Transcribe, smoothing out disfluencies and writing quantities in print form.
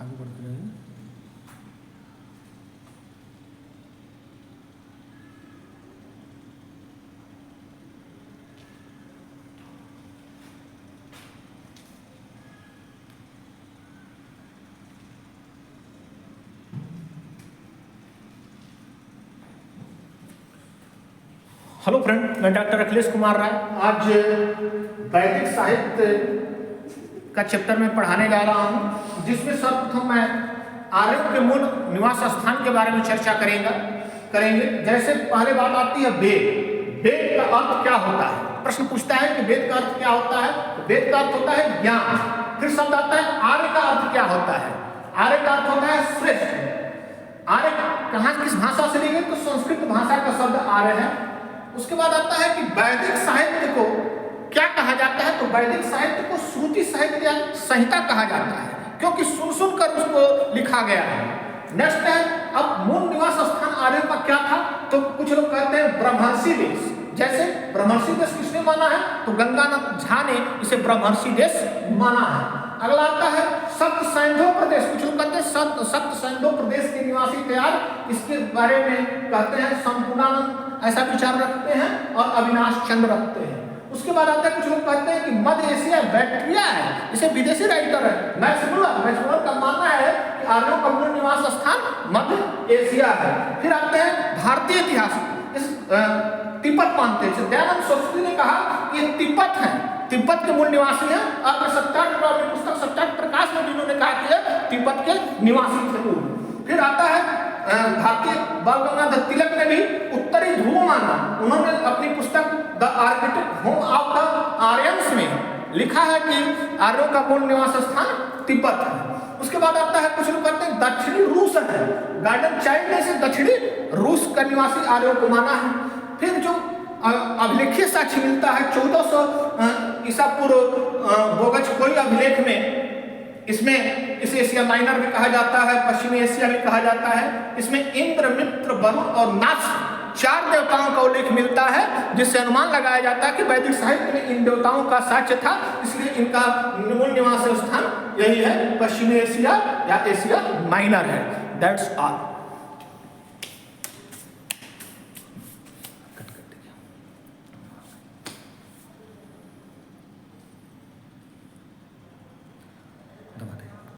आगे बढ़ते रहिए। हेलो फ्रेंड, मैं डॉक्टर अखिलेश कुमार राय। आज वैदिक साहित्य का चैप्टर में पढ़ाने जा रहा हूं, जिसमें सर्वप्रथम मैं आर्यों के मूल निवास स्थान के बारे में चर्चा करेंगे। जैसे पहले बात आती है वेद। वेद का अर्थ क्या होता है? प्रश्न पूछता है कि वेद का अर्थ क्या होता है? वेद का अर्थ होता है ज्ञान। फिर शब्द आता है आर्य का अर्थ क्या होता है? आर्य का अर्थ होता है श्रेष्ठ। आर्य कहाँ किस भाषा से ली गई? तो संस्कृत भाषा का शब्द आर्य है। उसके बाद आता है कि वैदिक साहित्य को क्या कहा जाता है? तो वैदिक साहित्य को श्रुति साहित्य या संहिता कहा जाता है, क्योंकि सुन कर उसको लिखा गया है। नेक्स्ट है, अब मूल निवास स्थान आर्यों का क्या था? तो कुछ लोग कहते हैं ब्रह्मर्षि देश। जैसे ब्रह्मर्षि देश किसने माना है? तो गंगानाथ झा ने इसे ब्रह्मर्षि देश माना है। अगला आता है सप्त सैंधो प्रदेश। कुछ लोग कहते हैं सप्त सैंधो प्रदेश के निवासी थे यार। इसके बारे में कहते हैं संपूर्णानंद ऐसा विचार रखते हैं और अविनाश चंद्र रखते हैं। उसके बाद आता है कुछ लोग कहते हैं कि मध्य एशिया बैक्टीरिया है, इसे विदेशी राइटर है मैक्स मुलर का मानना है कि आर्यों का मूल निवास स्थान मध्य एशिया है। फिर आते हैं भारतीय इतिहास। इस तिब्बत मानते हैं। दयानंद सरस्वती ने कहा कि ये तिब्बत है, तिब्बत के मूल निवासी हैं। आपने सत्याग्रह पुस्तक सत्याग्रह प्रकाश में जिन्होंने कहा कि तिब्बत के निवासी थे। फिर आता है भारतीय बाल गंगाधर तिलक ने भी उत्तरी ध्रुव माना। उन्होंने अपनी पुस्तक the architect home of the Aryans में लिखा है कि आर्यों का मूल निवास स्थान तिब्बत है। उसके बाद आता है कुछ लोग कहते हैं दक्षिणी रूस है। गार्डन चाइल्ड ने इसे दक्षिणी रूस का निवासी आर्यों को माना है। फिर जो अभिलेखीय साक्ष्य मिलता है 1400 ईसा पूर्व बोगच कोई अभिलेख में, इसमें इसे एशिया माइनर भी कहा जाता है, पश्चिमी एशिया भी कहा जाता है। इसमें इंद्र, मित्र, वरुण और नास 4 देवताओं का उल्लेख मिलता है, जिससे अनुमान लगाया जाता है कि वैदिक साहित्य में इन देवताओं का साक्ष्य था। इसलिए इनका मूल निवास स्थान यही है, पश्चिमी एशिया या एशिया माइनर है। That's all.